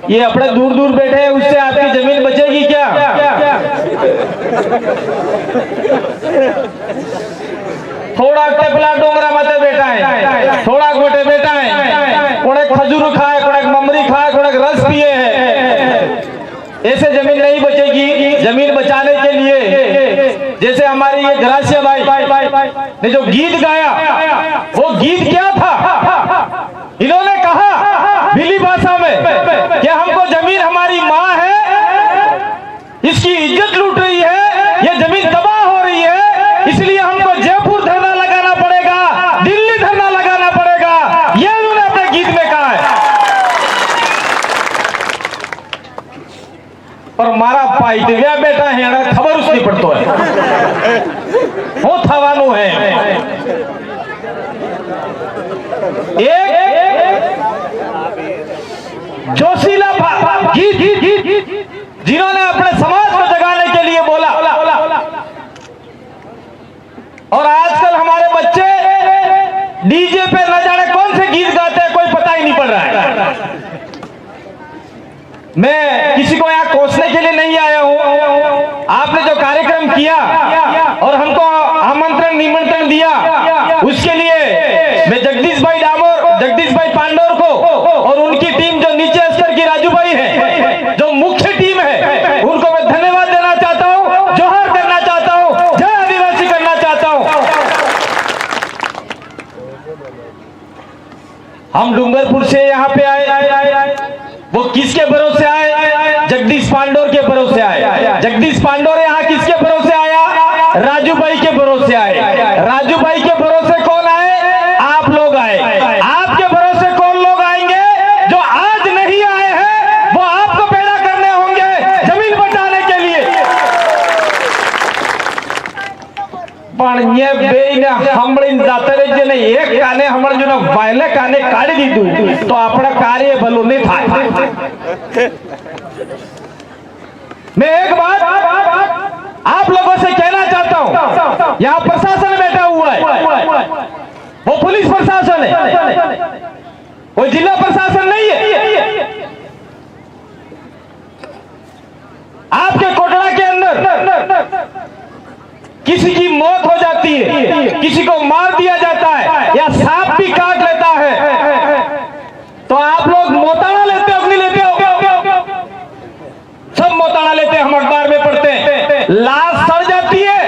ये अपने दूर दूर बैठे हैं, उससे आपकी जमीन बचेगी क्या? थोड़ा टेपला डोंगरा मते बैठा है, थोड़ा गोटे बैठा है, कोड़े खजूर खाए, कोड़े ममरी खाए, कोड़े रस पिए है। ऐसे जमीन नहीं बचेगी। जमीन बचाने के लिए जैसे हमारे ये ग्रासिया भाई ने जो गीत गाया, वो गीत क्या था? इन्होंने कहा भीली भाषा में कि हमको जमीन हमारी माँ है, इसकी इज्जत लूट रही है, ये जमीन तबाह हो रही है, इसलिए हमको जयपुर धरना लगाना पड़ेगा, दिल्ली धरना लगाना पड़ेगा। ये उन्होंने अपने गीत में कहा है। और मारा पाइटव्या बेटा है, खबर उसकी पड़तो है वो थवानु है। एक जोशीला गीत जिन्होंने अपने समाज को जगाने के लिए बोला, और आजकल हमारे बच्चे डीजे पे न जाने कौन से गीत गाते हैं, कोई पता ही नहीं पड़ रहा है। मैं किसी को यहाँ कोसने के लिए नहीं आया हूँ। आपने जो कार्यक्रम किया और हमको आमंत्रण निमंत्रण दिया, उसके लिए मैं जगदीश भाई पांडोर को और उनकी टीम जो नीचे स्तर की राजू भाई है, जो मुख्य टीम है, उनको मैं धन्यवाद देना चाहता हूँ, जोहार करना चाहता हूँ, जय आदिवासी करना चाहता हूँ। हम डूंगरपुर से यहाँ पे आए, वो किसके भरोसे आए? जगदीश पांडोर के भरोसे आए। जगदीश पांडोर यहाँ किसके भरोसे आया? राजू भाई के भरोसे आए। राजू भाई के भरोसे कौन आए? आप लोग आए। आपके भरोसे कौन लोग आएंगे? जो आज नहीं आए हैं, वो आपको पैदा करने होंगे जमीन बचाने के लिए। ये बेने हमड़ीन जाते रहे ने एक काने हमड़ जो ना बायले काने काढ़ी दीधु तो अपना कार्य भलो नहीं था। मैं एक बात आप लोगों से कहना चाहता हूं, यहाँ प्रशासन बैठा हुआ है, वो पुलिस प्रशासन है, वो जिला प्रशासन नहीं है। आपके कोटड़ा के अंदर किसी की मौत हो जाती है, किसी को मार दिया जाता है, या सांप भी काट लेता है, तो आप लोग मोताना लेते हो नहीं लेते हो? सब मोताना लेते हैं, हम अखबार में पढ़ते हैं। लाश सड़ जाती है,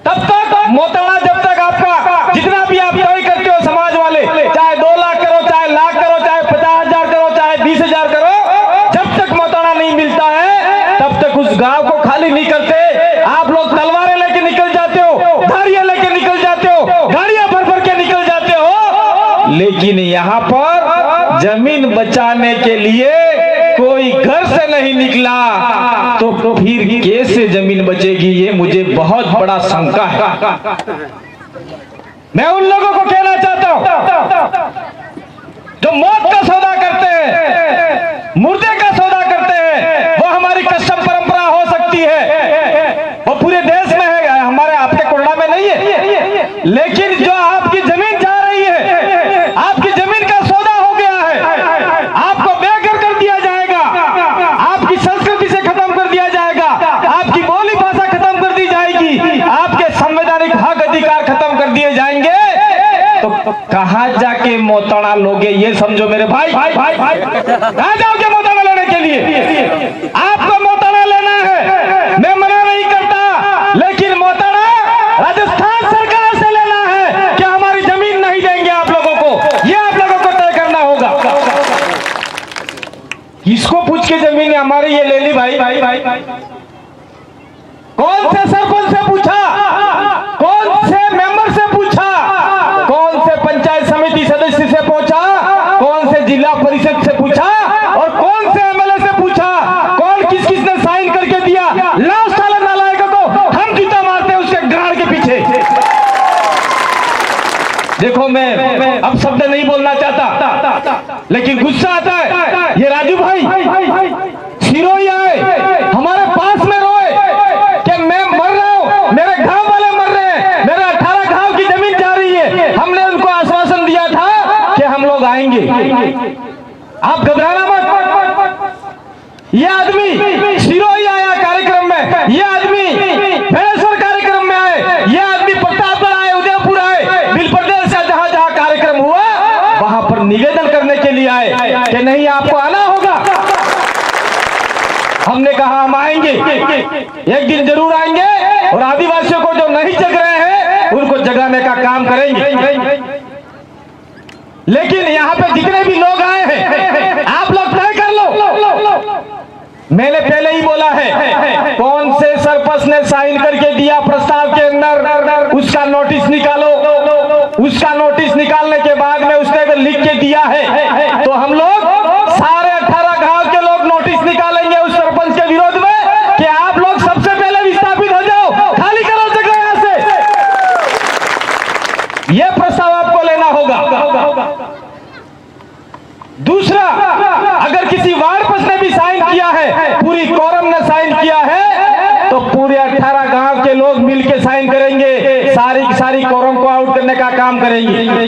तब तक मोताना, जब तक आपका जितना भी आप तय करते हो समाज वाले, चाहे 2 लाख करो, चाहे लाख करो, चाहे 50,000 करो, चाहे 20,000 करो, जब तक मोताना नहीं मिलता है तब तक उस गांव को खाली नहीं करते। आप लोग तलवारें लेके निकल जाते हो, धारियां लेके निकल जाते हो, गाड़ियां भर भर के निकल जाते हो, लेकिन यहाँ पर जमीन बचाने के लिए कोई घर से नहीं निकला, तो फिर कैसे जमीन बचेगी? ये मुझे बहुत बड़ा शंका है। मैं उन लोगों को कहना चाहता हूं जो मौत का सौदा करते हैं, मुर्दे का सौदा करते हैं, वो हमारी कस्टम परंपरा हो सकती है, वो पूरे देश में है, हमारे आपके कोटड़ा में नहीं है, लेकिन जो आपकी जमीन जा रही है, आपकी जमीन का सौदा हो गया है, आपको बेघर कर दिया जाएगा, आपकी संस्कृति से खत्म कर दिया जाएगा, आपकी बोली भाषा खत्म कर दी जाएगी, आपके संवैधानिक हक अधिकार खत्म कर दिए जाएंगे, तो कहां जाके मोताना लोगे? ये समझो मेरे भाई, कहां जाओगे मोताना लेने के लिए? आपको मोताना लेना है, मैं मना नहीं करता, लेकिन मोताना राजस्थान सरकार से लेना है कि हमारी जमीन नहीं देंगे आप लोगों को, ये आप लोगों को तय करना होगा। किसको पूछ के जमीन हमारी ये ले ली भाई? कौन से सरपंच से पूछा? कौन से मेंबर से पूछा? कौन से पंचायत समिति सदस्य से पूछा? कौन से जिला परिषद से पूछा? और कौन से एमएलए से पूछा? कौन किस किसने साइन करके दिया? लास्ट साल नालायकों को हम जूता मारते हैं उसके गाड़ के पीछे। देखो मैं अब शब्द नहीं बोलना चाहता, लेकिन गुस्सा आता है। ये राजू भाई सिरोही आए, हमारे पास में रोए कि मैं मर रहा हूं, मेरे गांव वाले मर रहे हैं, मेरे 18 गांव की जमीन जा रही है। हमने उनको आश्वासन दिया था हम लोग आएंगे, आप घबराना मत। ये आदमी सिरोही आया कार्यक्रम में, ये आदमी भैंसर कार्यक्रम में आए, ये आदमी प्रतापगढ़ आए, उदयपुर आए, बिल प्रदेश से जहां जहां कार्यक्रम हुआ वहां पर निवेदन करने के लिए आए कि नहीं आपको आना होगा। हमने कहा हम आएंगे, एक दिन जरूर आएंगे और आदिवासियों को जो नहीं जग रहे हैं उनको जगाने का काम करेंगे। लेकिन यहाँ पे जितने भी लोग आए हैं आप लोग तय कर लो। मैंने पहले ही बोला है, कौन से सरपंच ने साइन करके दिया प्रस्ताव के अंदर उसका नोटिस निकालो। उसका नोटिस निकालने के बाद में उसने अगर लिख के दिया है तो हम लोग सारे 18 गांव के लोग नोटिस निकालेंगे उस सरपंच के विरोध में कि आप लोग सबसे पहले विस्थापित हो जाओ, खाली करो जगह यहां से। यह प्रस्ताव आपको लेना होगा। दूसरा, अगर किसी वार्ड प्रधान ने भी साइन किया है, पूरी कोरम ने साइन किया है, तो पूरे 18 गांव के लोग मिलकर साइन करेंगे, सारी की सारी कोरम को आउट करने का काम करेंगे।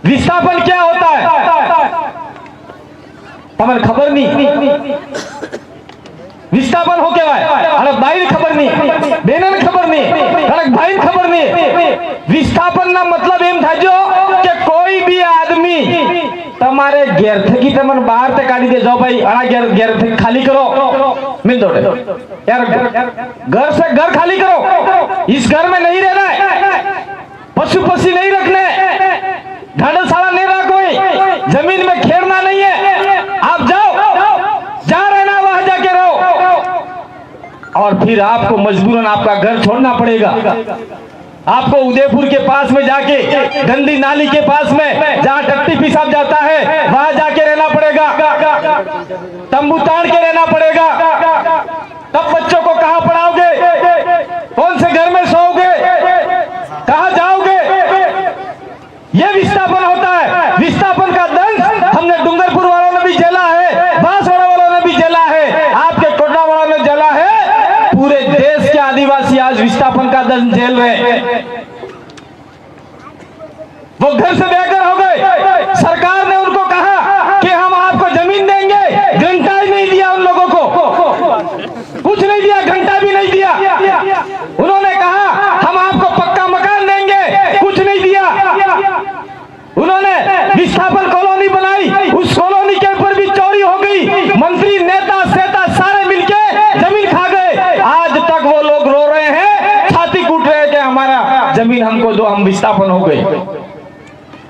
विस्थापन क्या होता है तमन खबर नहीं, विस्थापन हो क्या है अरे भाई खबर नहीं, बेनन खबर नहीं, अरे भाई खबर नहीं। विस्थापन ना मतलब एम था जो कि कोई भी आदमी तुम्हारे घेर की तमन बाहर तक काटी दे जाओ भाई, घेर खाली करो, मिल दो यार, घर से घर खाली करो, इस घर में नहीं रहना है, पशु पक्षी नहीं रखने, ढांडसाला नहीं रहा, कोई जमीन में खेड़ना नहीं है, आप जाओ, जहां रहना वहां जाके रहो। और फिर आपको मजबूरन आपका घर छोड़ना पड़ेगा। आपको उदयपुर के पास में जाके, गंदी नाली के पास में जहां टट्टी पेशाब जाता है वहां जाके रहना पड़ेगा, तंबू ताड़ के रहना पड़ेगा। तब बच्चों को कहां पढ़ाओगे, कौन से घर में सोओगे, कहां जाओगे? यह विस्थापन होता है। विस्थापन का दंड हमने डूंगरपुर वालों ने भी झेला है, बांसवाड़ा वालों ने भी झेला है, आपके कोटला वालों ने झेला है। पूरे देश के आदिवासी आज विस्थापन का दंड झेल रहे हैं। वो घर से बेघर हो गए, सरकार ने उनको कहा कि हम आपको जमीन देंगे, घंटा ही नहीं दिया उन लोगों को, कुछ नहीं दिया, घंटा भी नहीं दिया। उन्होंने कहा हम आपको पक्का मकान देंगे, कुछ नहीं दिया। उन्होंने विस्थापन कॉलोनी बनाई, उस कॉलोनी के ऊपर भी चोरी हो गई, मंत्री नेता सेता सारे मिलके जमीन खा गए। आज तक वो लोग रो रहे हैं, छाती कूट रहे हैं कि हमारा जमीन हमको दो, हम विस्थापन हो गए।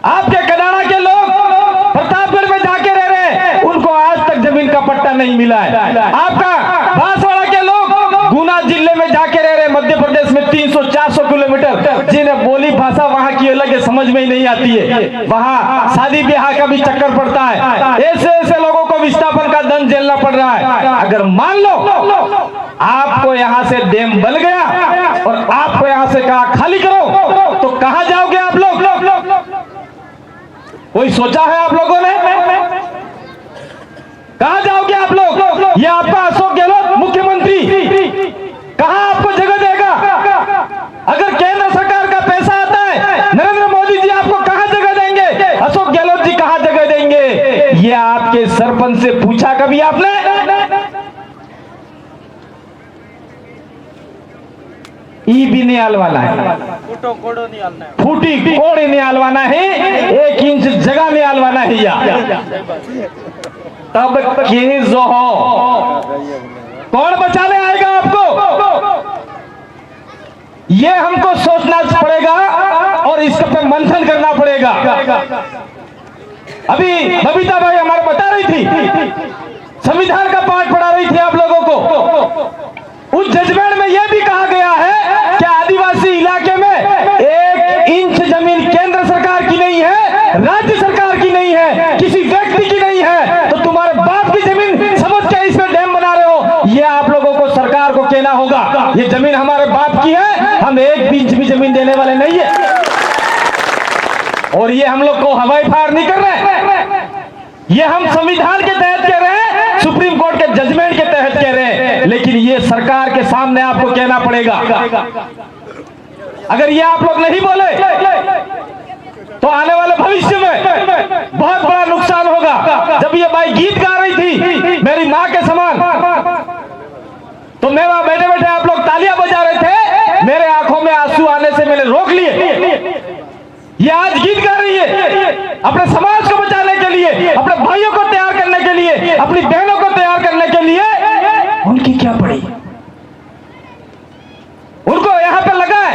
आपके कडाड़ा के लोग प्रतापगढ़ में जाके रह रहे हैं, उनको आज तक जमीन का पट्टा नहीं मिला है। आपका बांसवाड़ा के लोग गुना जिले में जाके रह रहे, मध्य प्रदेश में 300-400 किलोमीटर, जिन्हें बोली भाषा वहां की अलग है, समझ में ही नहीं आती है, वहां शादी ब्याह का भी चक्कर पड़ता है। ऐसे ऐसे लोगों को विस्थापन का दंड झेलना पड़ रहा है। अगर मान लो आपको यहां से डैम बन गया और आपको यहां से कहा खाली करो, तो कहां जाओगे आप लोग? कोई सोचा है आप लोगों ने? कहां जाओगे आप लोग? ये आपका अशोक गहलोत मुख्यमंत्री कहां आपको जगह देगा? अगर केंद्र सरकार का पैसा आता है, नरेंद्र मोदी जी आपको कहां जगह देंगे? अशोक गहलोत जी कहां जगह देंगे? ये आपके सरपंच से पूछा कभी आपने? ई भी नहीं हलवाना है, फूटी कोड़ी नहीं हलवाना है, 1 इंच जगह नहीं हलवाना है। या तब के जो हो कौन बचाने आएगा आपको? ये हमको सोचना पड़ेगा और इस पे मंथन करना पड़ेगा। अभी बबीता भाई हमारे बता रही थी, संविधान का पाठ पढ़ा रही थी आप लोगों को। उस जजमेंट में यह भी कहा गया है कि आदिवासी इलाके में 1 इंच जमीन केंद्र सरकार की नहीं है, राज्य सरकार की नहीं है, किसी व्यक्ति की नहीं है, तो तुम्हारे बाप की जमीन समझ के इसमें डैम बना रहे हो, यह आप लोगों को सरकार को कहना होगा। ये जमीन हमारे बाप की है, हम 1 इंच भी जमीन देने वाले नहीं है। और ये हम लोग को हवाई फायर नहीं कर रहे, ये हम संविधान के तहत कह रहे हैं, सुप्रीम कोर्ट के जजमेंट के तहत कह रहे हैं। लेकिन ये सरकार के सामने आपको कहना पड़ेगा। अगर ये आप लोग नहीं बोले तो आने वाले भविष्य में माई गीत गा रही थी मेरी माँ के समान, तो मैं वहां बैठे बैठे आप लोग तालियां बजा रहे थे, मेरे आंखों में आंसू आने से मैंने रोक लिए। ये आज गीत गा रही है अपने समाज को बचाने के लिए, अपने भाइयों को तैयार करने के लिए, अपनी बहनों को तैयार करने के लिए। उनकी क्या पड़ी? उनको यहां पे लगा है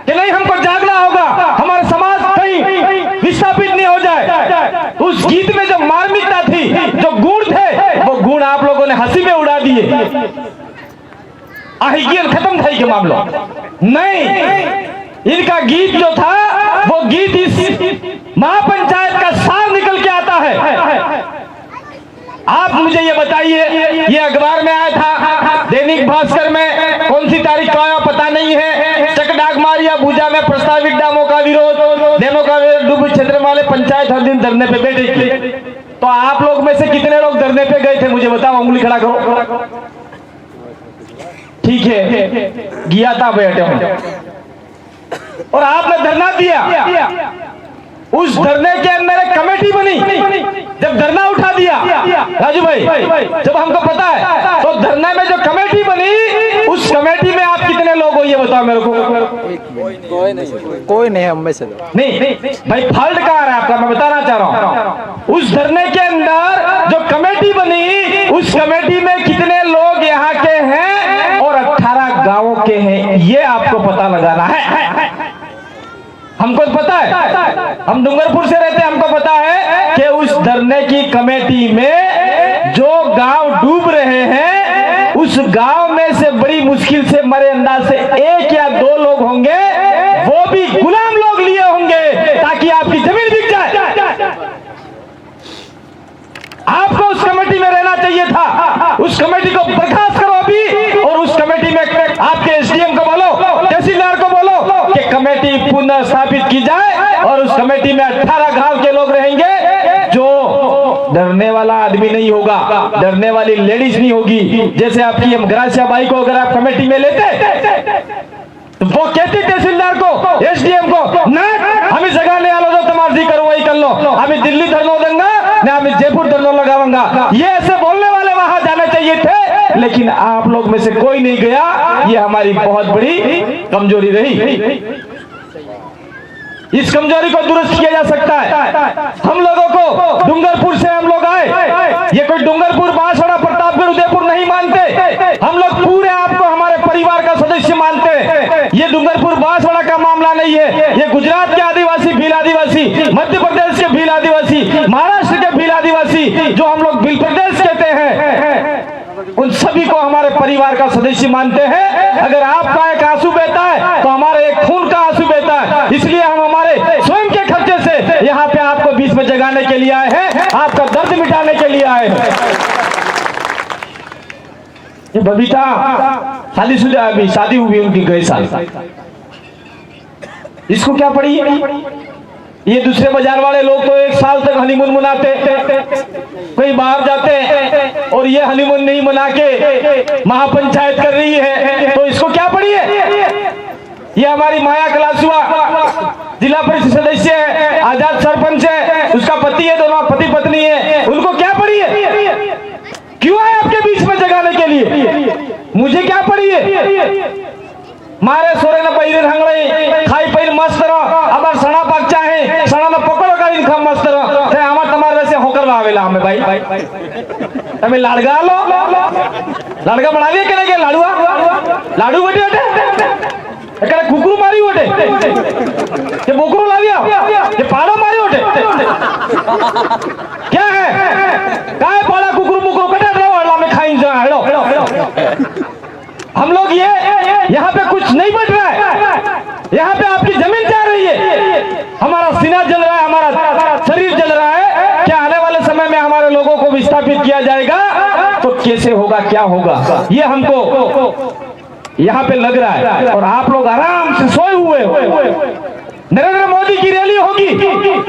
कि नहीं हमको जागना होगा, हमारा समाज कहीं विस्थापित नहीं हो जाए। तो उस गीत में जो मार्मिकता थी, जो गुण थे, वो गुण आप लोगों ने हंसी में उड़ा दिए। आहिगियन खत्म था ये मामला नहीं। इनका गीत जो था वो गीत इस महापंचायत का सार निकल के आता है। आप मुझे ये बताइए, ये अखबार में आया था, दैनिक भास्कर में, कौन सी तारीख का आया पता नहीं है। चकडागमारिया भुजा में प्रस्तावित डैमों का विरोध, डैमों का डूब क्षेत्र वाले पंचायत हर दिन धरने पे बैठे थे। तो आप लोग में से कितने लोग धरने पे गए थे मुझे बताओ, उंगली खड़ा करो। ठीक है, गया था बैठे हूं और आपने धरना दिया। उस धरने के अंदर एक कमेटी बनी। जब धरना उठा दिया राजू भाई, जब हमको पता है, तो धरने में जो कमेटी बनी, उस कमेटी में आप कितने लोग हो ये बताओ मेरे को। कोई नहीं, हम में से नहीं भाई, फॉल्ट कहाँ है आपका, मैं बताना चाह रहा हूँ। उस धरने के अंदर जो कमेटी बनी, उस कमेटी में कितने लोग यहाँ के हैं और 18 गांवों के हैं, ये आपको पता लगाना है। हमको पता है, हम डूंगरपुर से रहते हैं, हमको पता है कि उस धरने की कमेटी में जो गांव डूब रहे हैं, उस गांव में से बड़ी मुश्किल से मरे अंदाज से 1 या 2 लोग होंगे, वो भी गुलाम लोग लिए होंगे ताकि आपकी जमीन बिक जाए। आपको उस कमेटी में रहना चाहिए था। उस कमेटी को बर्खास्त करो अभी, और उस कमेटी में आपके एसडीएम को बोलो, तहसीलदार को बोलो कि कमेटी पुनः स्थापित की जाए, और उस कमेटी में 18 गांव के लोग रहेंगे। जो डरने वाला आदमी नहीं होगा, डरने वाली लेडीज नहीं होगी। जैसे आपकी ग्रासिया बाई को अगर आप कमेटी में लेते तो वो कहती तहसीलदार को, एसडीएम को, ना हमें जगह नहीं आलो, जो तुम्हारी करो वही कर लो, हमें दिल्ली धरनो देंगे ना, हमें जयपुर धरनो लगाऊंगा। ये ऐसे बोलने वाले वहां जाने चाहिए थे, लेकिन आप लोग में से कोई नहीं गया। ये हमारी बहुत बड़ी कमजोरी रही। इस कमजोरी को दुरुस्त किया जा सकता है। हम लोगों को डूंगरपुर से हम लोग आए, ये कोई डूंगरपुर, बांसवाड़ा, प्रतापगढ़, उदयपुर नहीं मानते। हम लोग पूरे आपको हमारे परिवार का सदस्य मानते हैं। ये डूंगरपुर बांसवाड़ा का मामला नहीं है, ये गुजरात के आदिवासी, भील आदिवासी, मध्य प्रदेश के भील आदिवासी, महाराष्ट्र के भील आदिवासी, जो हम लोग भील प्रदेश कहते हैं, उन सभी को हमारे परिवार का सदस्य मानते हैं। अगर आपका एक आंसू बहता है तो हमारे एक खून का आंसू बहता है। इसलिए हम हमारे स्वयं के खर्चे से यहाँ पे आपको बीच में जगाने के लिए आए हैं, आपका दर्द मिटाने के लिए आए हैं। ये बबीता शादीशुदा, अभी शादी हुई उनकी गए साल, इसको क्या पड़ी? ये दूसरे बाजार वाले लोग तो 1 साल तक हनीमून मनाते, कोई बाहर जाते, और ये हनीमून नहीं मना के महापंचायत कर रही है, तो इसको क्या पड़ी है? ये हमारी माया कलासुआ जिला परिषद सदस्य है, आजाद सरपंच है, उसका पति है, दोनों पति पत्नी है, उनको क्या पड़ी है? क्यों आए आपके बीच में जगाने के लिए? मुझे क्या पड़ी है? मारे सोरे न पहिरे हंगड़े खाई पहिर मस्त रहो, अब सड़ा पाक चाहे सड़ा न पकड़ो गाड़ी खा मस्त रहो। ते हमार तमार वैसे होकर आवेला हमें भाई તમે લાડગા લો, લાડગા બનાવીએ કે નહીં, કે લાડુઆ લાડુ વટે વટે એકડે કુકरू મારી વટે કે બોકरू લાવ્યા કે પાડો મારી વટે क्या है? काय पाड़ा कुकरू मुकरू कटे रहो, हमें खाई जा हेलो। हम लोग ये यहाँ पे कुछ नहीं बच रहा है, यहाँ पे आपकी जमीन जा रही है, हमारा सीना जल रहा है, हमारा शरीर जल रहा है। क्या आने वाले समय में हमारे लोगों को विस्थापित किया जाएगा तो कैसे होगा, क्या होगा, ये हमको यहाँ पे लग रहा है। और आप लोग आराम से सोए हुए हो। नरेंद्र मोदी की रैली होगी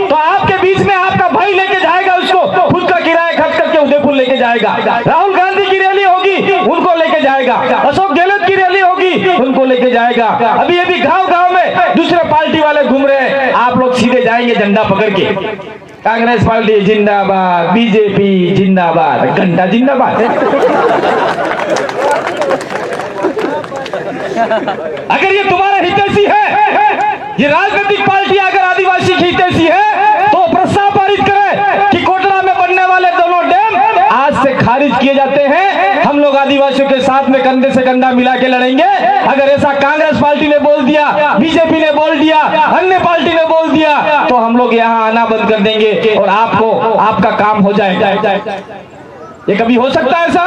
तो आपके बीच में आपका भाई लेके जाएगा उसको, खुद का किराया खर्च करके उदयपुर लेके जाएगा। राहुल गांधी की रैली होगी, उनको लेके जाएगा। अशोक गहलोत की रैली होगी, उनको लेके जाएगा। अभी अभी गांव गांव में दूसरे पार्टी वाले घूम रहे हैं, आप लोग सीधे जाएंगे झंडा पकड़ के। कांग्रेस पार्टी जिंदाबाद, बीजेपी जिंदाबाद, घंटा जिंदाबाद। अगर ये तुम्हारा हितैषी है, ये राजनीतिक पार्टी अगर आदिवासी की हितैषी है, तो प्रस्ताव पारित करे कि कोटड़ा में बनने वाले दोनों डैम आज से खारिज किए जाते हैं। हम लोग आदिवासियों के साथ में कंधे से कंधा मिला के लड़ेंगे। अगर ऐसा कांग्रेस पार्टी ने बोल दिया, बीजेपी ने बोल दिया, अन्य पार्टी ने बोल दिया, तो हम लोग यहाँ आना बंद कर देंगे और आपको आपका काम हो जाएगा। ये कभी हो सकता है ऐसा?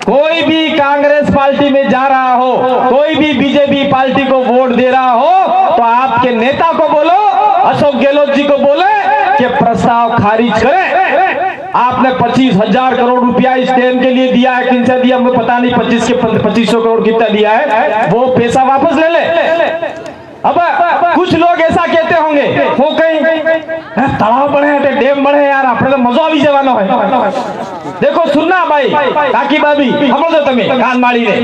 कोई भी कांग्रेस पार्टी में जा रहा हो, कोई भी बीजेपी पार्टी को वोट दे रहा हो, तो आपके नेता को बोलो, अशोक गहलोत जी को बोले कि प्रस्ताव खारिज करें। आपने 25,000 करोड़ रुपया इस डैम के लिए दिया है, किनसे दिया मुझे पता नहीं, 2500 करोड़ कितना दिया है, वो पैसा वापस ले ले। अब कुछ लोग ऐसा कहते होंगे, वो कहीं तालाब बने, डैम बने, यार अपने तो मजा भी जवानो है। देखो सुनना भाई, काकी बाबी हमरो तो तुम्हें कान मारी रे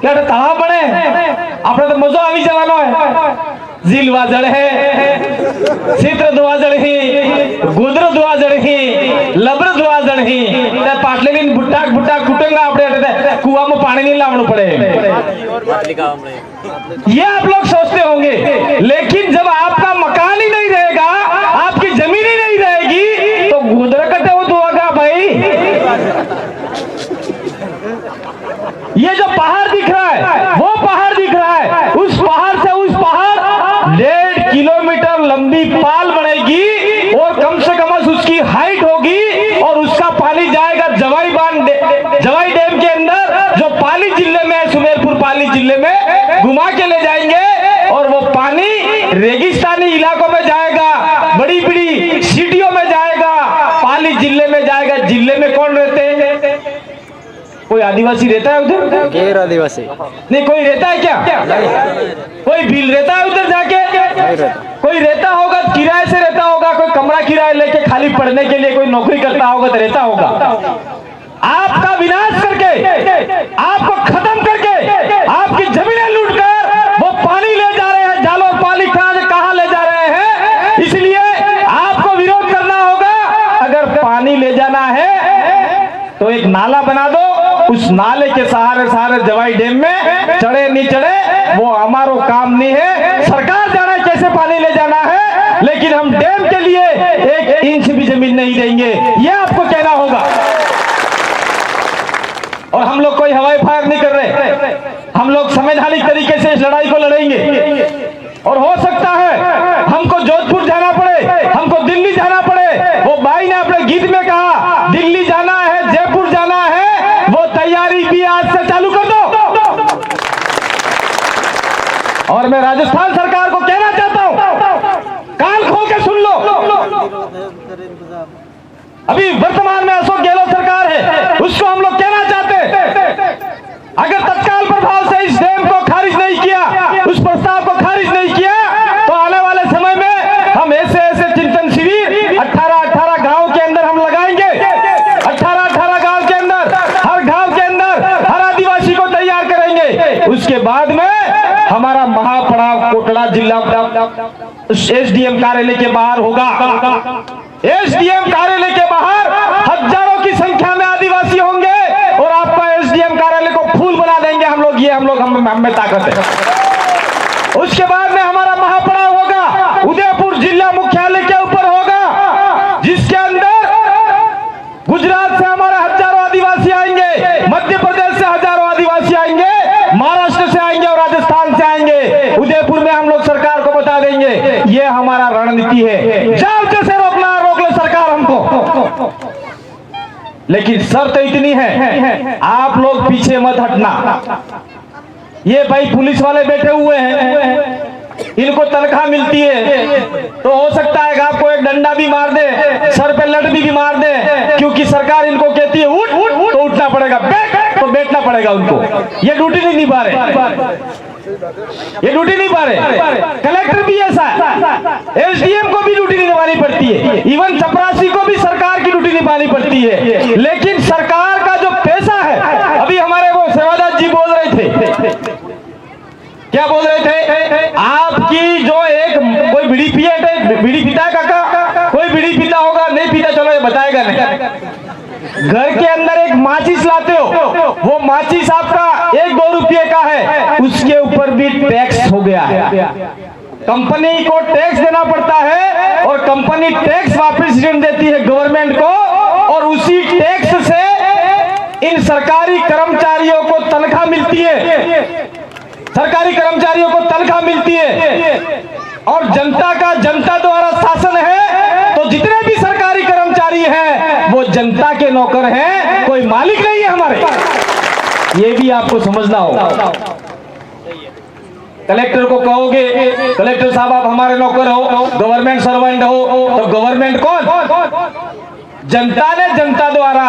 क्या तालाब बने, अपने तो मजा भी जवानो है। झील वाजड़ है, सीत्र दुआजड़ ही, गुदर दुआजड़ ही, लबर दुआजड़ ही, पाटले भुट्टा भुट्टा कुटेंगा अपने कुआ में पानी नहीं लावना पड़े। ये आप लोग सोचते होंगे, लेकिन जब आपका मकान ही नहीं रहेगा, आपकी जमीन ही नहीं रहेगी, तो गुदर कटे वो दुआगा भाई। ये जो पहाड़ दिख रहा है, वो पहाड़ दिख रहा है, उस पहाड़ से उस पहाड़ 1.5 किलोमीटर लंबी पाल बनेगी और कम से कम उसकी हाइट होगी और उसका पानी जाएगा जवाई डैम के अंदर, जो पाली जिले में है, सुमेरपुर पाली जिले में घुमा के ले जाएंगे और वो पानी रेगिस्तानी इलाकों में जाएगा, बड़ी बड़ी सिटियों में जाएगा, पाली जिले में जाएगा। जिले में कौन रहते हैं? कोई आदिवासी रहता है उधर? गैर आदिवासी नहीं, कोई रहता है क्या? कोई भील रहता है उधर जाके? कोई रहता होगा, किराए से रहता होगा, कोई कमरा किराए लेके खाली पढ़ने के लिए कोई नौकरी करता होगा तो रहता होगा। आपका विनाश करके, आपको खत्म करके, आपकी जमीनें लूटकर वो पानी ले जा रहे हैं। जालोर पाली कहाँ ले जा रहे हैं? इसलिए आपको विरोध करना होगा। अगर पानी ले जाना है तो एक नाला बना दो, उस नाले के सहारे सहारे जवाई डैम में चढ़े नहीं चढ़े वो हमारा काम नहीं है। सरकार जाने कैसे पानी ले जाना है, लेकिन हम डैम के लिए 1 इंच भी जमीन नहीं देंगे, ये आपको कहना होगा। और हम लोग कोई हवाई फायर नहीं कर रहे, हम लोग संवैधानिक तरीके से इस लड़ाई को लड़ेंगे। और हो सकता है हमको जोधपुर जाना पड़े, हमको दिल्ली जाना पड़े। वो भाई ने अपने गीत में कहा दिल्ली जाना है, जयपुर जाना है, वो तैयारी भी आज से चालू कर दो। और मैं राजस्थान सरकार को कहना चाहता हूं, कान खोल के सुन लो। अभी वर्तमान में अशोक गहलोत सरकार है, उसको हम लोग कहना चाहते हैं, अगर तत्काल प्रभाव से इस डैम को खारिज नहीं किया, उस प्रस्ताव को खारिज नहीं किया, तो आने वाले समय में हम ऐसे ऐसे चिंतन शिविर 18 गांव के अंदर हम लगाएंगे। 18 गांव के अंदर, हर गांव के अंदर हर आदिवासी को तैयार करेंगे। उसके बाद में हमारा महापड़ाव कोटड़ा जिला एसडीएम कार्यालय के बाहर होगा। एसडीएम कार्यालय के बाहर हजारों की संख्या में आदिवासी होंगे और आपका एसडीएम कार्यालय को फूल बना देंगे हम लोग। ये हम में ताकत है। उसके बाद में हमारा महापड़ाव होगा उदयपुर जिला मुख्यालय के ऊपर होगा, जिसके अंदर गुजरात से हमारे हजारों आदिवासी आएंगे, मध्य प्रदेश से हजारों आदिवासी आएंगे, महाराष्ट्र से आएंगे और राजस्थान से आएंगे। उदयपुर में हम लोग सरकार को बता देंगे ये हमारा रणनीति है, जाओ जैसे रोकना रोक ले सरकार हमको। लेकिन शर्त इतनी है, आप लोग पीछे मत हटना। ये भाई पुलिस वाले बैठे हुए हैं, इनको तनख्वाह मिलती है, तो हो सकता है कि आपको एक डंडा भी मार दे, सर पे लट भी मार दे, क्योंकि सरकार इनको कहती है उठ तो उठना पड़ेगा, बैठ तो बैठना पड़ेगा उनको। ये ड्यूटी नहीं निभा रहे, ये ड्यूटी नहीं पा रहे। कलेक्टर भी ऐसा है, एसडीएम को भी ड्यूटी निभानी पड़ती है, इवन चपरासी को भी सरकार की ड्यूटी निभानी पड़ती है। लेकिन सरकार का जो पैसा है, अभी हमारे वो सेवादास जी बोल रहे थे, क्या बोल रहे थे, आपकी जो एक कोई बीड़ी पिए थे बीड़ी पीता है काका? कोई बीड़ी पीता होगा? नहीं पीता, चलो ये बताएगा नहीं। घर के अंदर एक माचिस लाते हो, वो माचिस आपका 1-2 रुपये का है, उसके ऊपर भी टैक्स हो गया है। कंपनी को टैक्स देना पड़ता है और कंपनी टैक्स वापस रिटर्न देती है गवर्नमेंट को, और उसी टैक्स से इन सरकारी कर्मचारियों को तनख्वाह मिलती है, सरकारी कर्मचारियों को तनख्वाह मिलती है। और जनता का जनता द्वारा शासन है, तो जितने भी सरकारी कर्मचारी हैं वो जनता के नौकर हैं, कोई मालिक नहीं है हमारे। ये भी आपको समझना होगा। कलेक्टर को कहोगे, कलेक्टर साहब आप हमारे नौकर हो, गवर्नमेंट सर्वेंट हो, तो गवर्नमेंट कौन? जनता ने जनता द्वारा,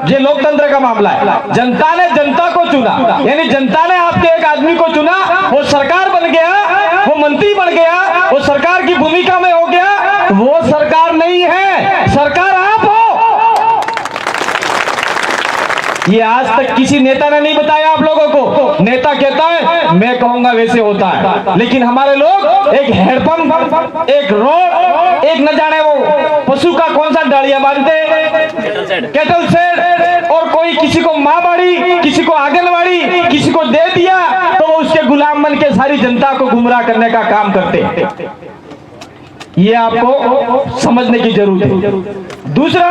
ये लोकतंत्र का मामला है, जनता ने जनता को चुना, यानी जनता ने आपके एक आदमी को चुना, वो सरकार बन गया, वो मंत्री बन गया, वो सरकार की भूमिका में हो गया, वो सरकार नहीं है, सरकार आप हो। ये आज तक किसी नेता ने नहीं बताया आप लोगों को। नेता कहता है मैं कहूंगा वैसे होता है, लेकिन हमारे लोग एक हैंडपंप, एक रोड, एक न जाने वो पशु का कौन सा डालिया बांधते, कैटल शेड, और कोई किसी को माँ बाड़ी, किसी को आंगनबाड़ी, किसी को दे दिया तो वो उसके गुलाम बन के सारी जनता को गुमराह करने का काम करते। ये आपको समझने की जरूरत है। दूसरा,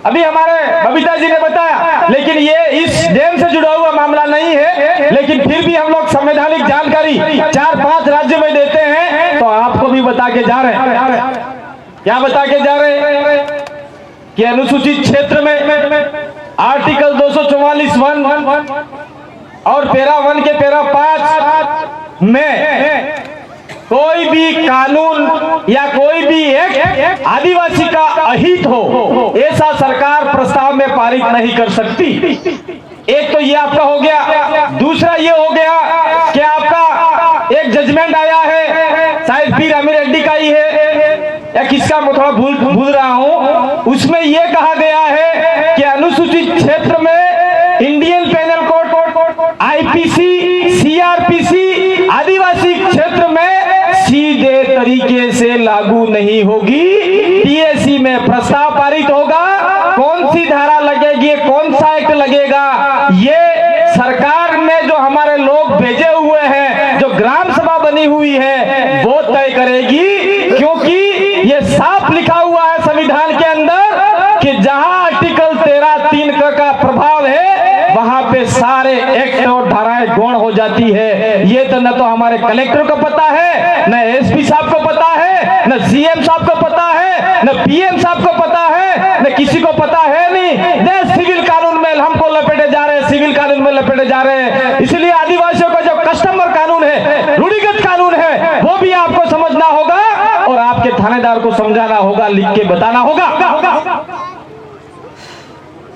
अभी हमारे बबीता जी ने बताया, लेकिन ये इस डैम से जुड़ा हुआ मामला नहीं है, लेकिन फिर भी हम लोग संवैधानिक जानकारी 4-5 राज्य में देते हैं, तो आपको भी बता के जा रहे हैं। क्या बता के जा रहे हैं कि अनुसूचित क्षेत्र में आर्टिकल 244(1) और पैरा 1 के पैरा 5 में कोई भी कानून या कोई भी एक आदिवासी का अहित हो, ऐसा सरकार प्रस्ताव में पारित नहीं कर सकती। एक तो ये आपका हो गया। दूसरा ये हो गया कि आपका एक जजमेंट आया है, शायद पीर अमीर रेड्डी का ही है या किसका, मैं थोड़ा भूल रहा हूं। उसमें यह कहा गया है कि अनुसूचित क्षेत्र में Indian penal code, IPC, CrPC आदिवासी क्षेत्र में सीधे तरीके से लागू नहीं होगी। टीएसी में प्रस्ताव पारित होगा, कौन सी धारा लगेगी, कौन सा एक्ट लगेगा, ये सरकार में जो हमारे लोग भेजे हुए हैं, जो ग्राम सभा बनी हुई है, वो तय करेगी। क्योंकि ये साफ लिखा हुआ है संविधान के अंदर कि जहां आर्टिकल 13(3) का प्रभाव है, वहां पे सारे एक्ट और धाराएं गौण हो जाती है। ये तो न तो हमारे कलेक्टर को पता है, न एसपी साहब को पता है, न सीएम साहब को पता है, न पीएम साहब को पता है, न किसी को पता है नहीं। देश सिविल कानून में हमको लपेटे जा रहे हैं, सिविल कानून में लपेटे जा रहे हैं। इसलिए आदिवासियों का जो कस्टमर कानून है, रूढ़िगत कानून है, वो भी आपको समझना होगा और आपके थानेदार को समझाना होगा, लिख के बताना होगा।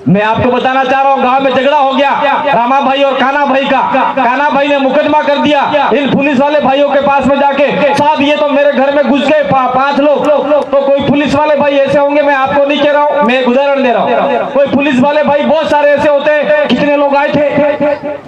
मैं आपको बताना चाह रहा हूँ, गांव में झगड़ा हो गया रामा भाई और काना भाई का। काना भाई ने मुकदमा कर दिया इन पुलिस वाले भाइयों के पास में जाके, साहब ये तो मेरे घर में घुस गए 5 लोग। तो कोई पुलिस वाले भाई ऐसे होंगे, मैं आपको नहीं कह रहा हूँ, मैं एक उदाहरण दे रहा हूँ। कोई पुलिस वाले भाई बहुत सारे ऐसे होते हैं, कितने लोग आए थे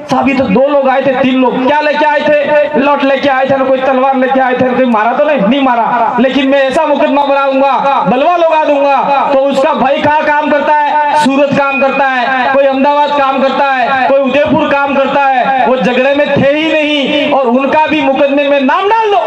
साहब? ये तो 2 लोग आए थे, 3 लोग। क्या लेके आए थे? लौट लेके आए थे, ना कोई तलवार लेके आए थे, कोई मारा तो नहीं मारा, लेकिन मैं ऐसा मुकदमा बनाऊंगा, बलवा लगा दूंगा। तो उसका भाई कहाँ काम करता है? सूरत काम करता है, कोई अहमदाबाद काम करता है, कोई उदयपुर काम करता है। वो झगड़े में थे ही नहीं और उनका भी मुकदमे में नाम डाल दो।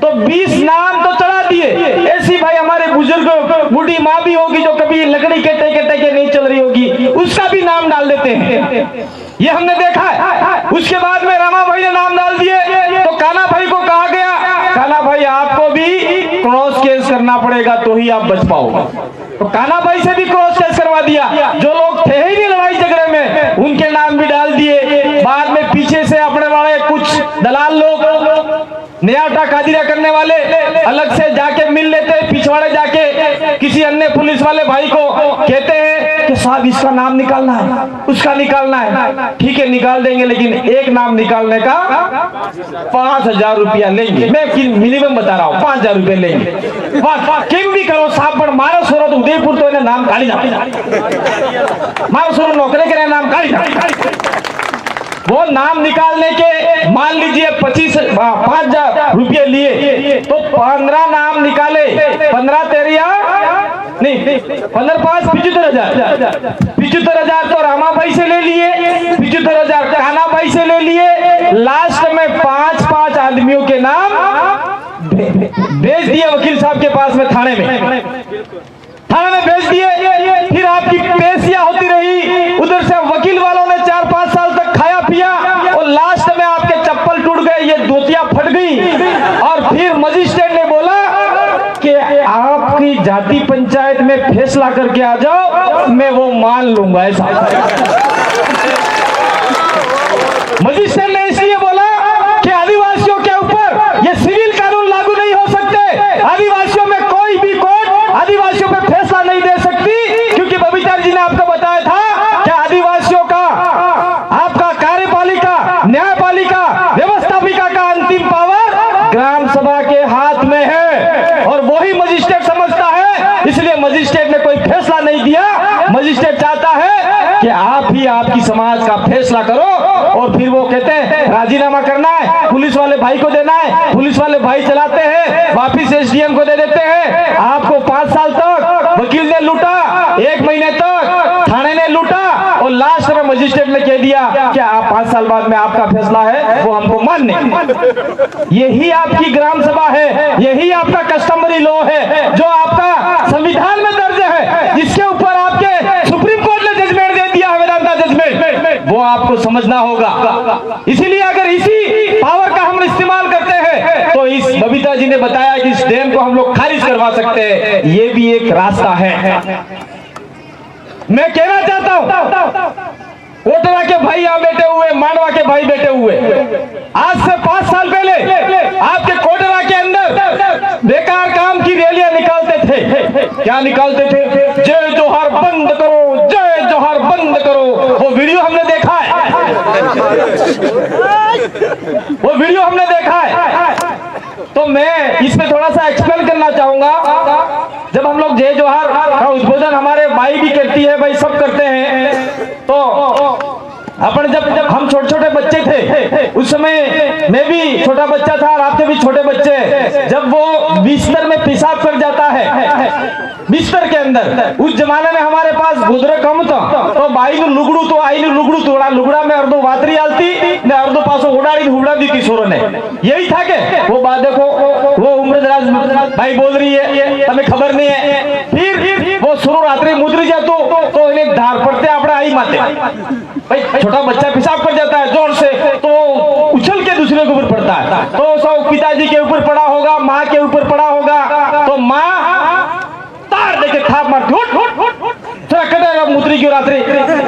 तो 20 नाम तो चढ़ा दिए। ऐसी भाई हमारे बुजुर्ग, बूढ़ी माँ भी होगी जो कभी लकड़ी के टेके नहीं चल रही होगी, उसका भी नाम डाल देते हैं। ये हमने देखा है। उसके बाद में रामा भाई ने नाम डाल दिए, तो काना भाई को कहा गया, काना भाई आपको भी क्रॉस केस करना पड़ेगा तो ही आप बच पाओगे। तो काना भाई से भी क्रॉस केस करवा दिया। जो लोग थे ही नहीं लड़ाई झगड़े में, उनके नाम भी डाल दिए। बाद में पीछे से अपने वाले कुछ दलाल लोग, न्याटा कादिरा करने वाले, अलग से जाके मिल लेते हैं, पिछवाड़े जाके किसी अन्य पुलिस वाले भाई को कहते हैं कि साहब इसका नाम निकालना है, उसका निकालना है। ठीक है निकाल देंगे, लेकिन एक नाम निकालने का 5000 रुपया लेंगे। मैं मिनिमम बता रहा हूँ, 5000 रुपये लेंगे। किम भी करो साहब, पर मारो सोरो तो उदयपुर तो इन्हें नाम काढ़ी जा, मारो सोरो नौकरी के नाम काढ़ी जा। वो नाम निकालने के मान लीजिए 5,000 रुपये लिए, तो 15 नाम निकाले, 15 तेरिया नहीं 15 5 75,000, 75,000 तो रामा भाई से ले लिए, 75,000 काना भाई से ले लिए, लास्ट में 5-5 आदमियों के नाम भेज दिए वकील साहब के पास में, थाने में भेज दिए। फिर आपकी पेशियां होती रही, उधर से वकील वालों ने 4-5 साल तक खाया पिया, और लास्ट में आपके चप्पल टूट गए, ये धोतियां फट गई, और फिर मजिस्ट्रेट ने बोला कि आपकी जाति पंचायत में फैसला करके आ जाओ, मैं वो मान लूंगा। ऐसा मजिस्ट्रेट ने इसलिए बोला कि आदिवासियों के ऊपर ये सिविल कानून लागू नहीं हो सकते, आदिवासियों में कोई भी कोर्ट आदिवासियों पे फैसला नहीं दे सकती, क्योंकि बबीता जी ने आपको बताया था कि आदिवासियों का आपका कार्यपालिका, न्यायपालिका, व्यवस्थापिका का अंतिम पावर ग्राम सभा के हाथ में है, और वही मजिस्ट्रेट समझता है, इसलिए मजिस्ट्रेट ने कोई फैसला नहीं दिया। मजिस्ट्रेट चाहता है कि आप ही आपकी समाज का फैसला करो, और फिर वो कहते हैं राजीनामा करना है, पुलिस वाले भाई को देना है, पुलिस वाले भाई चलाते हैं, वापिस एसडीएम को दे देते हैं। आपको 5 साल तक वकील ने लूटा, 1 महीने तक थाने ने लूटा, और लास्ट में मजिस्ट्रेट ने कह दिया कि आप 5 साल बाद में आपका फैसला है वो हमको मानने। यही आपकी ग्राम सभा है, यही आपका कस्टमरी लॉ है, जो आपका संविधान में दर्ज है, जिसके ऊपर आपके सुप्रीम कोर्ट ने जजमेंट दे दिया है, वेदांता जजमेंट, वो आपको समझना होगा। इसीलिए अगर इसी पावर का हम इस्तेमाल करते हैं, तो इस बबीता जी ने बताया कि इस डैम को हम लोग खारिज करवा सकते हैं, ये भी एक रास्ता है। मैं कहना चाहता हूं, कोटरा के भाई यहाँ बैठे हुए, मांडवा के भाई बैठे हुए, आज से 5 साल पहले आपके कोटरा के अंदर बेकार काम की रैलियां निकालते थे। क्या निकालते थे? जय जोहार बंद करो, जय जोहार बंद करो। वो वीडियो हमने देखा है, वो वीडियो हमने देखा है। तो मैं इसमें थोड़ा सा एक्सप्लेन करना चाहूंगा। जब हम लोग जय जोहार का उद्बोधन हमारे भाई भी करती है, भाई सब करते हैं, तो अपन जब हम छोटे बच्चे थे, उस समय मैं भी छोटा बच्चा था और आपके भी छोटे बच्चे, जब वो बिस्तर में पेशाब कर जाता है बिस्तर के अंदर, उस जमाने में हमारे पास गुदरे कम था, तो बाई नु लुगड़ू तो आई नु लुगड़ू तोड़ा, लुगड़ा में अर्धो वातरी आलती ने अर्धो पासो उड़ाड़ी हुड़ा दी किशोर ने, यही था के वो बात। देखो वो उम्रदराज भाई बोल रही है, तुम्हें खबर नहीं है। फिर वो शुरू रात्रि मुद्री जातो, तो इन्हें धार पड़ते अपने आई माते, भाई छोटा बच्चा पेशाब कर जाता है जोर से, तो उछल के दूसरे के ऊपर पड़ता है, तो सब पिताजी के ऊपर पड़ा होगा, माँ के ऊपर पड़ा होगा, तो माँ तार देके थाप मारती, थोड़ा कटेगा मुद्री की रात्रि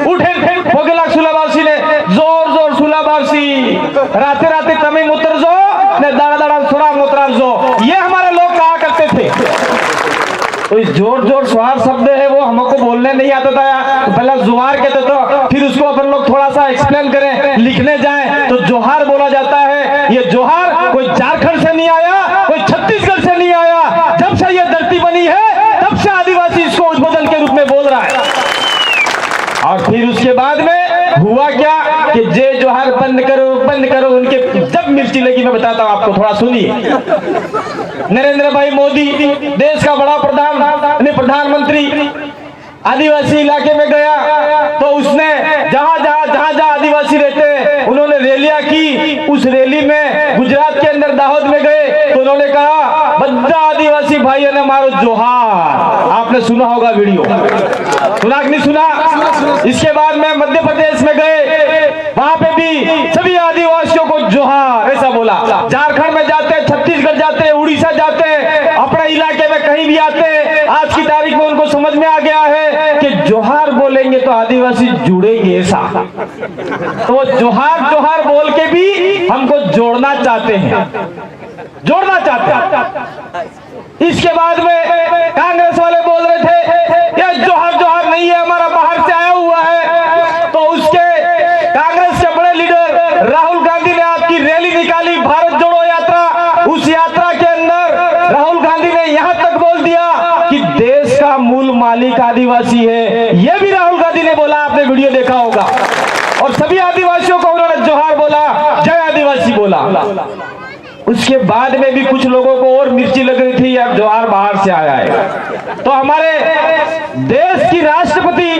उठे होगेला सुलाबासी ने जोर जोर सुलाबासी राते राते तमे मुतर जो ने दाड़ा दाड़ा थोड़ा मुतरा जो, ये हमारे लोग कहा करते थे। तो इस जोर जोर सुहार शब्द है वो हमको बोलने नहीं आता था, पहले जुहार कहते तो, फिर उसको अपन लोग थोड़ा सा एक्सप्लेन करें, लिखने जाएं तो जोहार बोला जाता है। ये जोहार कोई झारखंड से नहीं आया, कोई छत्तीसगढ़ से नहीं आया, जब से ये धरती बनी है तब से आदिवासी इसको उद्बोधन के रूप में बोल रहा है। और फिर उसके बाद में हुआ क्या कि जय जोहार बंद करो, उनके जब मिर्ची लगी मैं बताता हूं आपको, थोड़ा सुनिए। नरेंद्र भाई मोदी देश का बड़ा प्रधानमंत्री आदिवासी इलाके में गया, तो उसने जहां आदिवासी रहते हैं उन्होंने रैलियां की। उस रैली में गुजरात के अंदर दाहोद में गए, तो उन्होंने कहा बद्दा आदिवासी भाइयों ने मारो जोहार। आपने सुना होगा वीडियो, सुना कि नहीं सुना? इसके बाद में मध्य प्रदेश में गए, वहां पे भी सभी आदिवासियों को जोहार ऐसा बोला। झारखंड में जाते, छत्तीसगढ़ जाते, उड़ीसा जाते, अपने इलाके में कहीं भी आते, आज की तारीख में उनको समझ में आ गया है कि जोहार बोलेंगे तो आदिवासी जुड़ेंगे ऐसा। तो जोहार बोल के भी हमको जोड़ना चाहते हैं, जोड़ना चाहते हैं। इसके बाद में कांग्रेस वाले बोल रहे थे ये जोहार नहीं है, हमारा बाहर से आया हुआ है। तो उसके कांग्रेस के बड़े लीडर राहुल गांधी ने आपकी रैली निकाली, भारत जोड़ो यात्रा। उस यात्रा के अंदर राहुल गांधी ने यहां तक बोल दिया कि देश का मूल मालिक आदिवासी है। यह भी राहुल गांधी ने बोला, आपने वीडियो देखा होगा। और सभी आदिवासियों को उन्होंने जोहार बोला। उसके बाद में भी कुछ लोगों को और मिर्ची लग रही थी, अब जवाहर बाहर से आया है। तो हमारे देश की राष्ट्रपति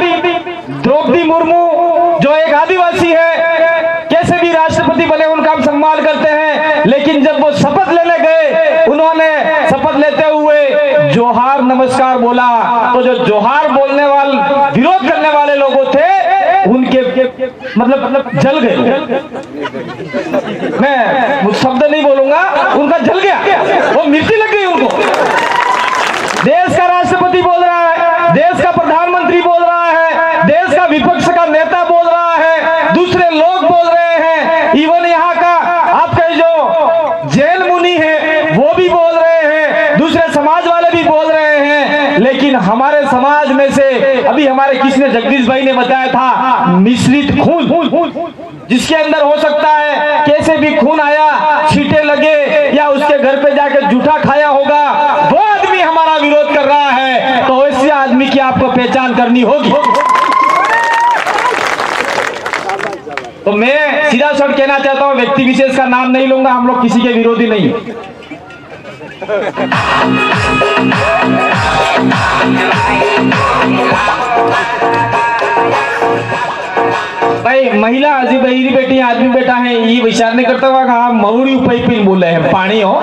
द्रौपदी मुर्मू जो एक आदिवासी है, कैसे भी राष्ट्रपति बने उनका हम सम्मान करते हैं, लेकिन जब वो शपथ लेने गए, उन्होंने शपथ लेते हुए जोहार नमस्कार बोला, तो जो जोहार बोलने वाले विरोध करने वाले लोगों थे उनके मतलब जल गए। मैं शब्द नहीं बोलूंगा, उनका जल गया, वो मिर्ची लग गई उनको। देश का राष्ट्रपति बोल रहा है, देश का प्रधानमंत्री बोल रहा है, देश का विपक्ष का नेता बोल रहा है, दूसरे लोग बोल रहे हैं, इवन यहाँ का आपके जो जैन मुनि है वो भी बोल रहे हैं, दूसरे समाज वाले भी बोल रहे हैं, लेकिन हमारे समाज में से अभी हमारे किसने जगदीश भाई ने बताया था, मिश्रित खून, जिसके अंदर हो सकता है कैसे भी खून आया, छींटे लगे या उसके घर पे जाकर जूठा खाया होगा, वो आदमी हमारा विरोध कर रहा है। तो ऐसे आदमी की आपको पहचान करनी होगी। तो मैं सीधा शब्द कहना चाहता हूं, व्यक्ति विशेष का नाम नहीं लूंगा, हम लोग किसी के विरोधी नहीं। भाई महिला अजी बहरी बेटी आदमी बेटा है, ये विचार नहीं करता हुआ कहा मऊड़ी पाइपिन बोले हैं पानी हो।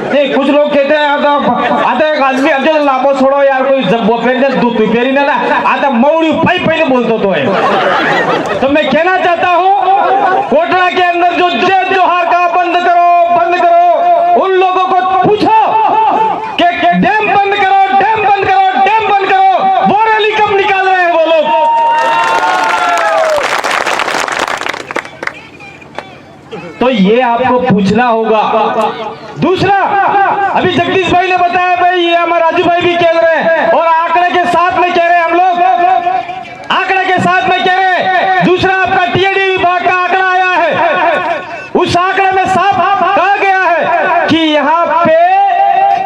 नहीं, कुछ लोग कहते हैं आता एक आदमी अब जब लाभो छोड़ो यार, कोई जब वो दूध पेरी ना आता मऊड़ी पाइप पहले बोलते तो है। तो मैं कहना चाहता हूँ कोटरा के अंदर जो जय जोहार का बंद करो, उन लोगों को पूछो कि डैम बंद करो, डैम बंद करो, डैम बंद करो, वो रैली कब निकाल रहे हैं वो लोग। तो ये आपको पूछना होगा। दूसरा, अभी जगदीश भाई ने बताया, भाई ये हमारे राजू भाई भी कह रहे हैं और आंकड़े के साथ में कह रहे हैं, हम लोग आंकड़े के साथ में कह रहे हैं। दूसरा आपका टीएडी विभाग का आंकड़ा आया है, उस आंकड़े में साफ कहा गया है कि यहाँ पे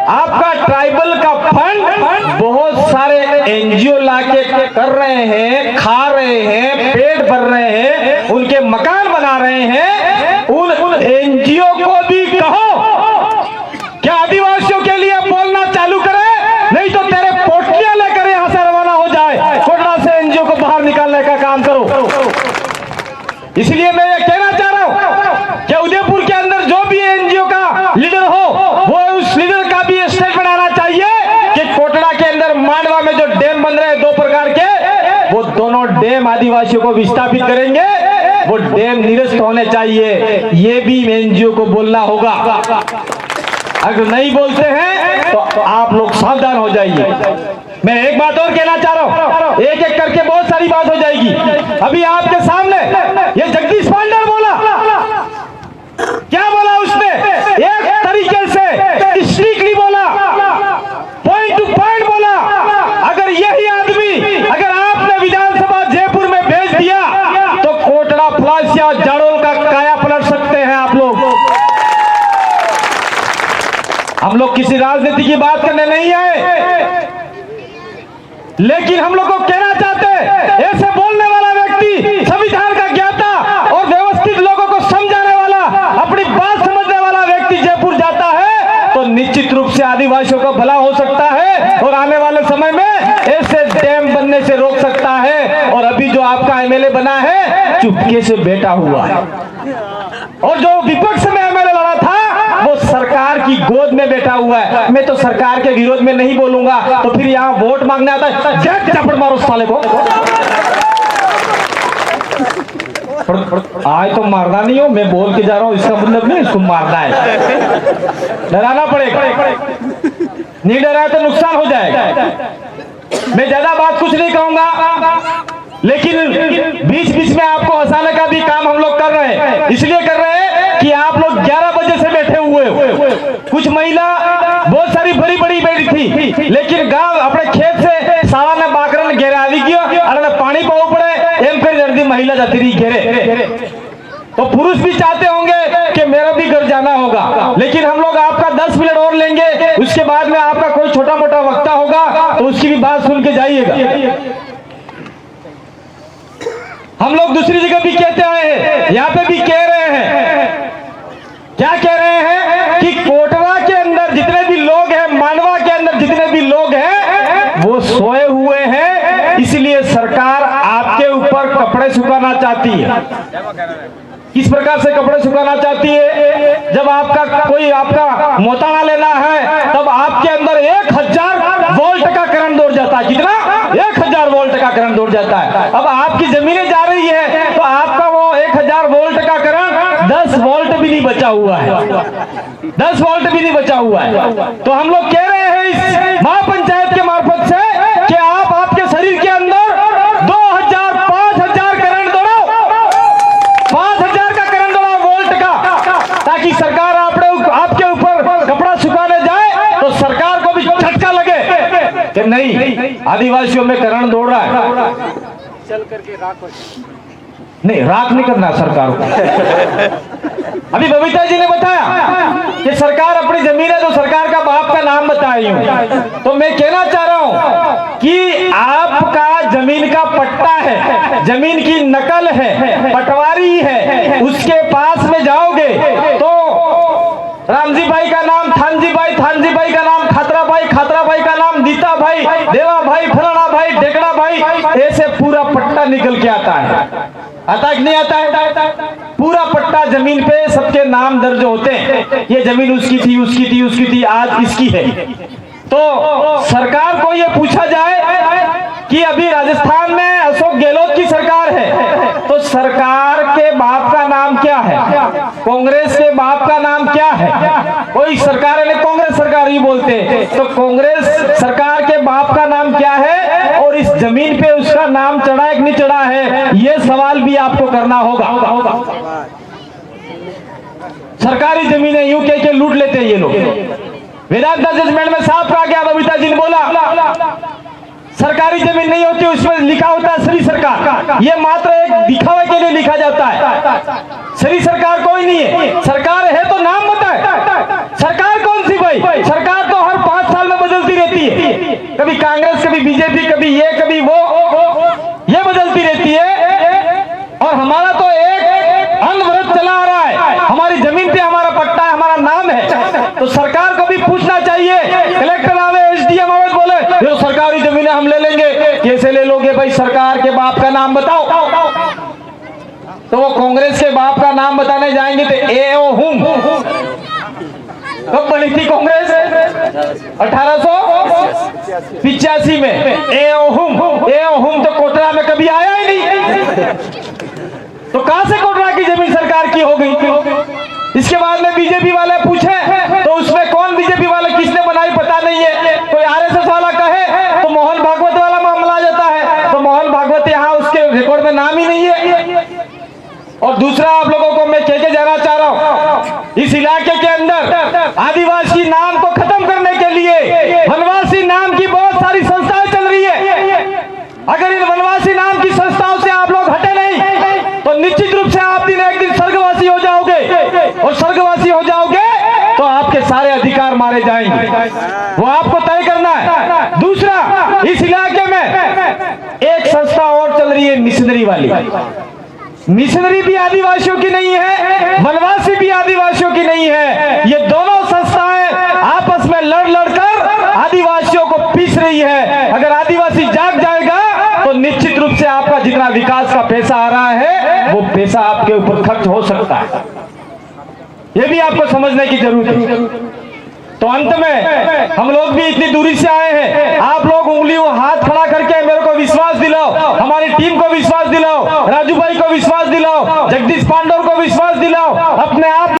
आपका ट्राइबल का फंड बहुत सारे एनजीओ लाके कर रहे हैं, खा रहे हैं, पेट भर रहे हैं, उनके मकान बना रहे हैं। उन एनजीओ को भी कहो क्या आदिवासियों के लिए बोलना चालू करे, नहीं तो तेरे पोटलियां लेकर यहां से रवाना हो जाए। कोटरा से एनजीओ को बाहर निकालने का काम करो। इसलिए मैं ये कहना चाह रहा हूं कि उदयपुर के अंदर जो भी एनजीओ का लीडर हो, वो उस लीडर का भी स्टेटमेंट आना चाहिए कि कोटरा के अंदर मांडवा में जो डैम बन रहे हैं 2 प्रकार के, वो दोनों डैम आदिवासियों को विस्थापित करेंगे, वो डैम निरस्त होने चाहिए। ये भी एनजीओ को बोलना होगा। अगर नहीं बोलते हैं तो आप लोग सावधान हो जाइए। मैं एक बात और कहना चाह रहा हूं, एक एक करके बहुत सारी बात हो जाएगी। अभी आपके सामने ये जगदीश पांडा बोला, क्या बोला उसने, एक तरीके से स्ट्रिक्टली बोला, पॉइंट टू पॉइंट बोला। अगर यही आदमी अगर आपने विधानसभा जयपुर में भेज दिया तो कोटड़ा फ्लास या जाड़ोल का काया पलट सकते हैं आप लोग। हम लोग किसी राजनीति की बात करने नहीं आए, लेकिन हम लोग को कहना चाहते हैं, ऐसे बोलने वाला व्यक्ति, संविधान का ज्ञाता और व्यवस्थित लोगों को समझाने वाला, अपनी बात समझने वाला व्यक्ति जयपुर जाता है तो निश्चित रूप से आदिवासियों का भला हो सकता है और आने वाले समय में ऐसे डैम बनने से रोक सकता है। और अभी जो आपका एमएलए बना है चुपके से बैठा हुआ है, और जो विपक्ष में एमएलए लड़ा था वो सरकार की गोद में बैठा हुआ है। मैं तो सरकार के विरोध में नहीं बोलूंगा, तो फिर यहाँ वोट मांगने आता है, जट चपड़ मारो साले को। आज तो मारना नहीं हो, मैं बोल के जा रहा हूँ, इसका मतलब नहीं इसको मारना है, डराना पड़ेगा। नहीं डराया तो नुकसान हो जाएगा। मैं ज्यादा बात कुछ नहीं कहूंगा, लेकिन बीच बीच में आपको हंसाने का भी काम हम लोग कर रहे हैं। इसलिए कर रहे हैं कि आप लोग 11 बजे से बैठे हुए हो। कुछ महिला बहुत सारी बड़ी बड़ी बैठी थी, लेकिन गांव अपने खेत से सारा ने बाकरन घेरे आवी गयो, अरे पानी पाओ पड़े एम फिर जल्दी महिला जाती रही घेरे। तो पुरुष भी चाहते होंगे कि मेरा भी घर जाना होगा, लेकिन हम लोग आपका 10 मिनट और लेंगे, उसके बाद में आपका कोई छोटा मोटा वक्ता होगा तो उसकी भी बात सुन के जाइएगा। हम लोग दूसरी जगह भी कहते आए हैं यहाँ पे भी कह रहे हैं, क्या कह रहे हैं कि कोटवा के अंदर जितने भी लोग हैं, मांडवा के अंदर जितने भी लोग हैं वो सोए हुए हैं, इसलिए सरकार आपके ऊपर कपड़े सुखाना चाहती है। किस प्रकार से कपड़े सुखाना चाहती है? जब आपका मोताना लेना है तब आपके अंदर 1000 वोल्ट का करंट दौड़ जाता है। कितना? 1000 वोल्ट का करंट दौड़ जाता है। अब आपकी जमीनें जा रही है तो आपका वो 1000 वोल्ट का करंट 10 वोल्ट भी नहीं बचा हुआ है, 10 वोल्ट भी नहीं बचा हुआ है। तो हम लोग कह रहे हैं इस महापंचायत के मार्फत से कि आप आपके शरीर के अंदर 2000 5000 करंट दौड़ाओ, 5000 का करंट दौड़ाओ वोल्ट का, ताकि सरकार आपके ऊपर कपड़ा सुखाने जाए तो सरकार को भी झटका लगे कि नहीं, आदिवासियों में करंट दौड़ रहा है, चल करके राख नहीं, राख नहीं करना सरकार को। अभी बबीता जी ने बताया कि सरकार अपनी जमीन है तो सरकार का बाप का नाम बताई हूं, तो मैं कहना चाह रहा हूं कि आपका जमीन का पट्टा है, जमीन की नकल है, पटवारी है, उसके पास में जाओगे तो रामजी भाई का नाम थानजी भाई, थानजी भाई का नाम खातरा भाई, खातरा भाई का नाम दीता भाई, देवा भाई, फलाना भाई, ढेकड़ा भाई, ऐसे पूरा पट्टा निकल के आता है। आता है कि नहीं आता है? पूरा पट्टा जमीन पे सबके नाम दर्ज होते हैं, ये जमीन उसकी थी, उसकी थी, उसकी थी, आज इसकी है। तो सरकार को ये पूछा जाए कि अभी राजस्थान में अशोक गहलोत की सरकार है, तो सरकार के बाप का नाम क्या है? कांग्रेस के बाप का नाम क्या है? कोई सरकार है, कांग्रेस सरकार ही बोलते हैं, तो कांग्रेस सरकार के बाप का नाम क्या है और इस जमीन पे उसका नाम चढ़ा है कि नहीं चढ़ा है, ये सवाल भी आपको करना होगा। सरकारी जमीनें यूं कह के लूट लेते हैं ये लोग। वेदांता जजमेंट में साफ कहा गया, बबीता जी ने बोला सरकारी जमीन नहीं होती, उसमें लिखा होता है श्री सरकार, ये मात्र एक दिखावे के लिए लिखा जाता है। श्री सरकार कोई नहीं है, सरकार है तो नाम बताए। सरकार कौन सी भाई? सरकार तो हर 5 साल में बदलती रहती है, कभी कांग्रेस, कभी बीजेपी, कभी ये, कभी वो, ये बदलती रहती है। और हमारा तो एक अनवरत चला आ रहा है, हमारी जमीन पे हमारा पट्टा है, हमारा नाम है, तो सरकार को भी पूछना चाहिए। कलेक्टर आवे, एसडीएम आवे, बोले ये सरकारी जमीनें हम ले लेंगे, कैसे ले लोगे भाई? सरकार के बाप का नाम बताओ। तो वो कांग्रेस के बाप का नाम बताने जाएंगे तो कब बनी थी कांग्रेस? 1885 में। एओहुम तो कोटरा में कभी आया ही नहीं, तो कहां से कोटरा की जमीन सरकार की हो गई? इसके बाद में बीजेपी वाले पूछे तो उसमें कौन बीजेपी वाले किसने बनाई पता नहीं है। कोई आरएसएस वाला कहे तो मोहन भागवत वाला मामला आ जाता है, तो मोहन भागवत यहाँ उसके रिकॉर्ड में नाम ही नहीं है। और दूसरा आप लोगों को मैं कह के जाना चाह रहा हूँ, इस इलाके के अंदर आदिवासी नाम को खत्म करने के लिए वनवासी नाम की बहुत सारी संस्थाएं चल रही है। अगर इन वनवासी नाम की संस्थाओं से आप लोग हटे नहीं तो निश्चित रूप से आप दिन एक दिन स्वर्गवासी हो जाओगे, और स्वर्गवासी हो जाओगे तो आपके सारे अधिकार मारे जाएंगे, वो आपको तय करना है। दूसरा, इस इलाके में एक संस्था और चल रही है मिशनरी वाली। मिशनरी भी आदिवासियों की नहीं है, वनवासी भी आदिवासियों की नहीं है, ये दोनों संस्थाएं आपस में लड़ कर आदिवासियों को पीस रही है। अगर आदिवासी जाग जाएगा तो निश्चित रूप से आपका जितना विकास का पैसा आ रहा है वो पैसा आपके ऊपर खर्च हो सकता है, ये भी आपको समझने की जरूरत है। तो अंत में हम लोग भी इतनी दूरी से आए हैं, आप लोग उंगली हाथ खड़ा करके मेरे को विश्वास दिलाओ, हमारी टीम को विश्वास दिलाओ, राजू भाई को विश्वास दिलाओ, जगदीश पांडव को विश्वास दिलाओ, अपने आप